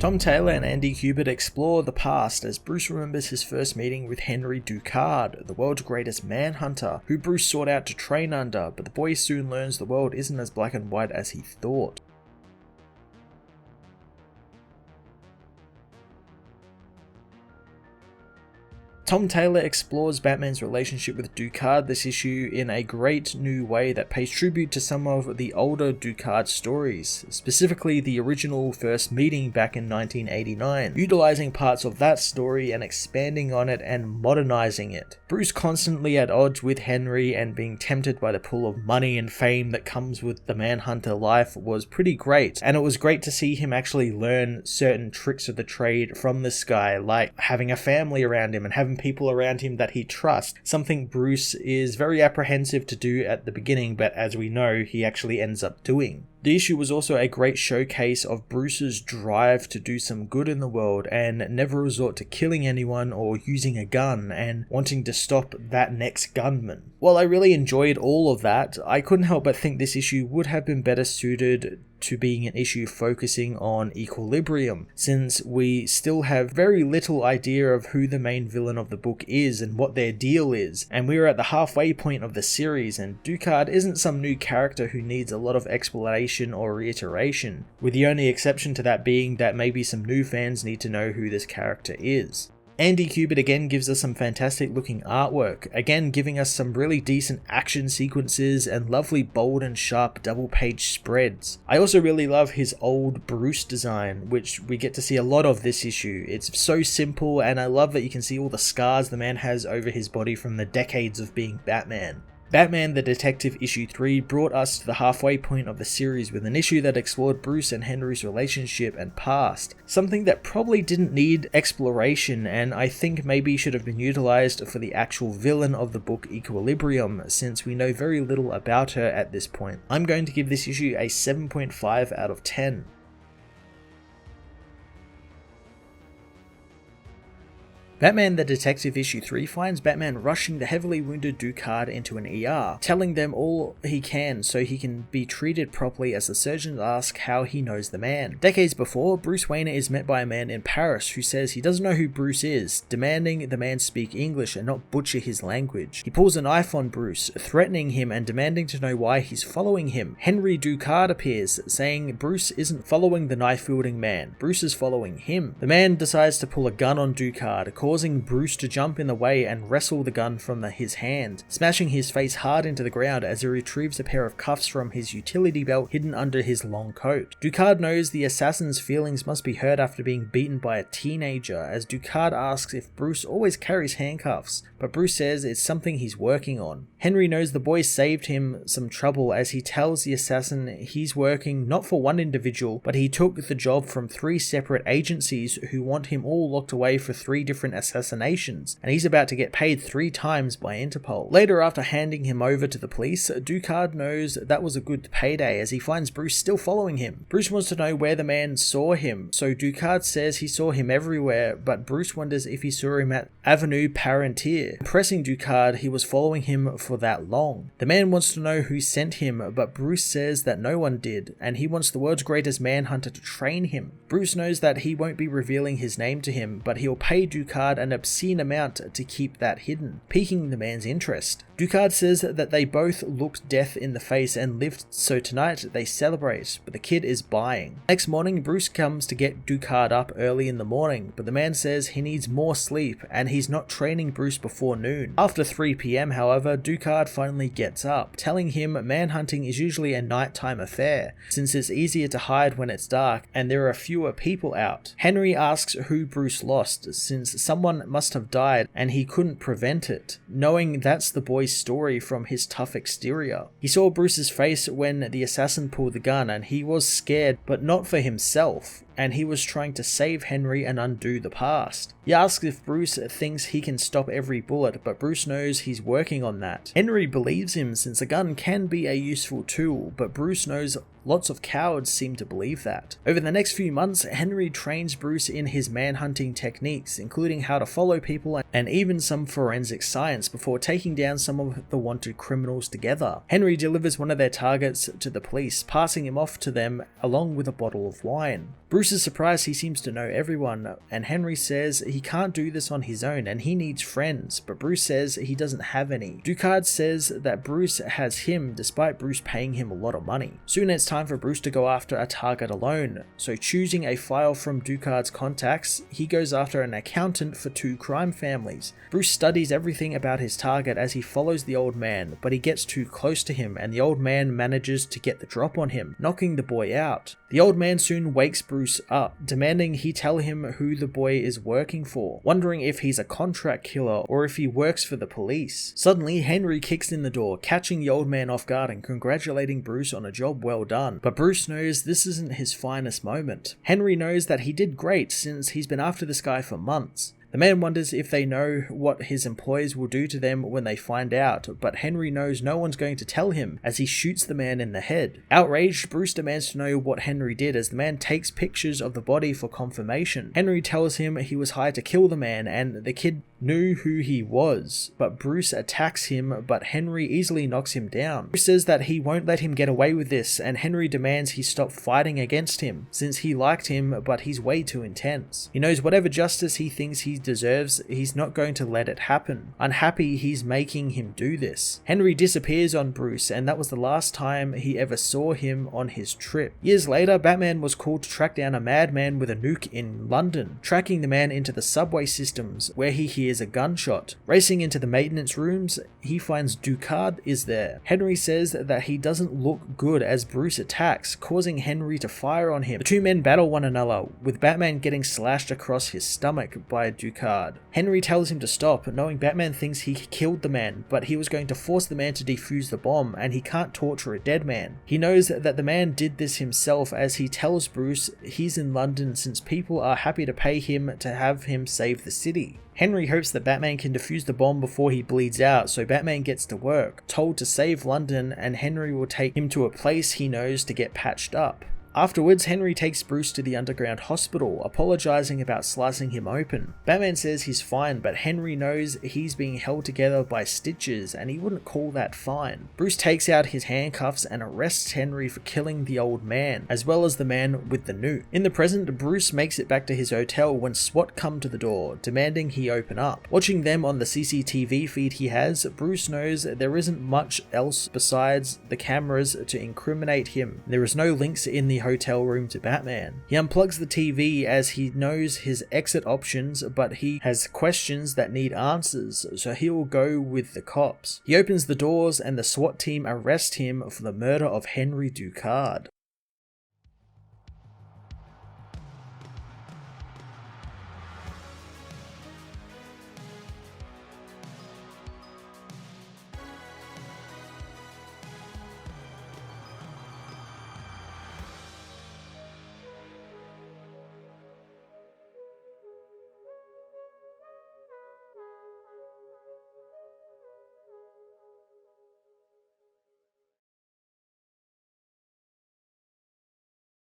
Tom Taylor and Andy Kubert explore the past as Bruce remembers his first meeting with Henri Ducard, the world's greatest manhunter, who Bruce sought out to train under, but the boy soon learns the world isn't as black and white as he thought. Tom Taylor explores Batman's relationship with Ducard this issue in a great new way that pays tribute to some of the older Ducard stories, specifically the original first meeting back in 1989, utilizing parts of that story and expanding on it and modernizing it. Bruce constantly at odds with Henry and being tempted by the pull of money and fame that comes with the Manhunter life was pretty great, and it was great to see him actually learn certain tricks of the trade from this guy, like having a family around him and having people around him that he trusts, something Bruce is very apprehensive to do at the beginning, but as we know, he actually ends up doing. The issue was also a great showcase of Bruce's drive to do some good in the world and never resort to killing anyone or using a gun and wanting to stop that next gunman. While I really enjoyed all of that, I couldn't help but think this issue would have been better suited to being an issue focusing on equilibrium, since we still have very little idea of who the main villain of the book is and what their deal is, and we're at the halfway point of the series, and Ducard isn't some new character who needs a lot of explanation or reiteration, with the only exception to that being that maybe some new fans need to know who this character is. Andy Kubert again gives us some fantastic looking artwork, again giving us some really decent action sequences and lovely bold and sharp double page spreads. I also really love his old Bruce design, which we get to see a lot of this issue. It's so simple, and I love that you can see all the scars the man has over his body from the decades of being Batman. Batman the Detective issue 3 brought us to the halfway point of the series with an issue that explored Bruce and Henry's relationship and past, something that probably didn't need exploration and I think maybe should have been utilized for the actual villain of the book, Equilibrium, since we know very little about her at this point. I'm going to give this issue a 7.5 out of 10. Batman the Detective issue 3 finds Batman rushing the heavily wounded Ducard into an ER, telling them all he can so he can be treated properly as the surgeons ask how he knows the man. Decades before, Bruce Wayne is met by a man in Paris who says he doesn't know who Bruce is, demanding the man speak English and not butcher his language. He pulls a knife on Bruce, threatening him and demanding to know why he's following him. Henri Ducard appears, saying Bruce isn't following the knife-wielding man, Bruce is following him. The man decides to pull a gun on Ducard, causing Bruce to jump in the way and wrestle the gun from his hand, smashing his face hard into the ground as he retrieves a pair of cuffs from his utility belt hidden under his long coat. Ducard knows the assassin's feelings must be hurt after being beaten by a teenager, as Ducard asks if Bruce always carries handcuffs, but Bruce says it's something he's working on. Henry knows the boy saved him some trouble as he tells the assassin he's working not for one individual, but he took the job from 3 separate agencies who want him all locked away for 3 different assassinations, and he's about to get paid 3 times by Interpol. Later, after handing him over to the police, Ducard knows that was a good payday as he finds Bruce still following him. Bruce wants to know where the man saw him, so Ducard says he saw him everywhere, but Bruce wonders if he saw him at Avenue Parentier, impressing Ducard he was following him for that long. The man wants to know who sent him, but Bruce says that no one did, and he wants the world's greatest manhunter to train him. Bruce knows that he won't be revealing his name to him, but he'll pay Ducard an obscene amount to keep that hidden, piquing the man's interest. Ducard says that they both looked death in the face and lived, so tonight they celebrate, but the kid is buying. Next morning, Bruce comes to get Ducard up early in the morning, but the man says he needs more sleep and he's not training Bruce before noon. After 3 PM, however, Ducard finally gets up, telling him manhunting is usually a nighttime affair, since it's easier to hide when it's dark and there are fewer people out. Henry asks who Bruce lost, since someone must have died and he couldn't prevent it, knowing that's the boy's story from his tough exterior. He saw Bruce's face when the assassin pulled the gun and he was scared, but not for himself, and he was trying to save Henry and undo the past. He asks if Bruce thinks he can stop every bullet, but Bruce knows he's working on that. Henry believes him since a gun can be a useful tool, but Bruce knows lots of cowards seem to believe that. Over the next few months, Henry trains Bruce in his manhunting techniques, including how to follow people and even some forensic science before taking down some of the wanted criminals together. Henry delivers one of their targets to the police, passing him off to them along with a bottle of wine. Bruce Bruce is surprised he seems to know everyone, and Henri says he can't do this on his own and he needs friends, but Bruce says he doesn't have any. Ducard says that Bruce has him despite Bruce paying him a lot of money. Soon it's time for Bruce to go after a target alone, so choosing a file from Ducard's contacts, he goes after an accountant for 2 crime families. Bruce studies everything about his target as he follows the old man, but he gets too close to him and the old man manages to get the drop on him, knocking the boy out. The old man soon wakes Bruce up, demanding he tell him who the boy is working for, wondering if he's a contract killer or if he works for the police. Suddenly, Henri kicks in the door, catching the old man off guard and congratulating Bruce on a job well done. But Bruce knows this isn't his finest moment. Henri knows that he did great since he's been after this guy for months. The man wonders if they know what his employees will do to them when they find out, but Henri knows no one's going to tell him as he shoots the man in the head. Outraged, Bruce demands to know what Henri did as the man takes pictures of the body for confirmation. Henri tells him he was hired to kill the man and the kid knew who he was, but Bruce attacks him, but Henri easily knocks him down. Bruce says that he won't let him get away with this, and Henri demands he stop fighting against him, since he liked him, but he's way too intense. He knows whatever justice he thinks he deserves, he's not going to let it happen. Unhappy, he's making him do this. Henri disappears on Bruce, and that was the last time he ever saw him on his trip. Years later, Batman was called to track down a madman with a nuke in London, tracking the man into the subway systems, where he hears a gunshot. Racing into the maintenance rooms, he finds Ducard is there. Henri says that he doesn't look good as Bruce attacks, causing Henri to fire on him. The 2 men battle one another, with Batman getting slashed across his stomach by Ducard. Henri tells him to stop, knowing Batman thinks he killed the man, but he was going to force the man to defuse the bomb, and he can't torture a dead man. He knows that the man did this himself as he tells Bruce he's in London since people are happy to pay him to have him save the city. Henri hopes that Batman can defuse the bomb before he bleeds out, so Batman gets to work, told to save London, and Henri will take him to a place he knows to get patched up. Afterwards, Henri takes Bruce to the underground hospital, apologizing about slicing him open. Batman says he's fine, but Henri knows he's being held together by stitches and he wouldn't call that fine. Bruce takes out his handcuffs and arrests Henri for killing the old man, as well as the man with the nuke. In the present, Bruce makes it back to his hotel when SWAT come to the door, demanding he open up. Watching them on the CCTV feed he has, Bruce knows there isn't much else besides the cameras to incriminate him. There is no links in the hotel room to Batman. He unplugs the TV as he knows his exit options, but he has questions that need answers, so he will go with the cops. He opens the doors and the SWAT team arrest him for the murder of Henri Ducard.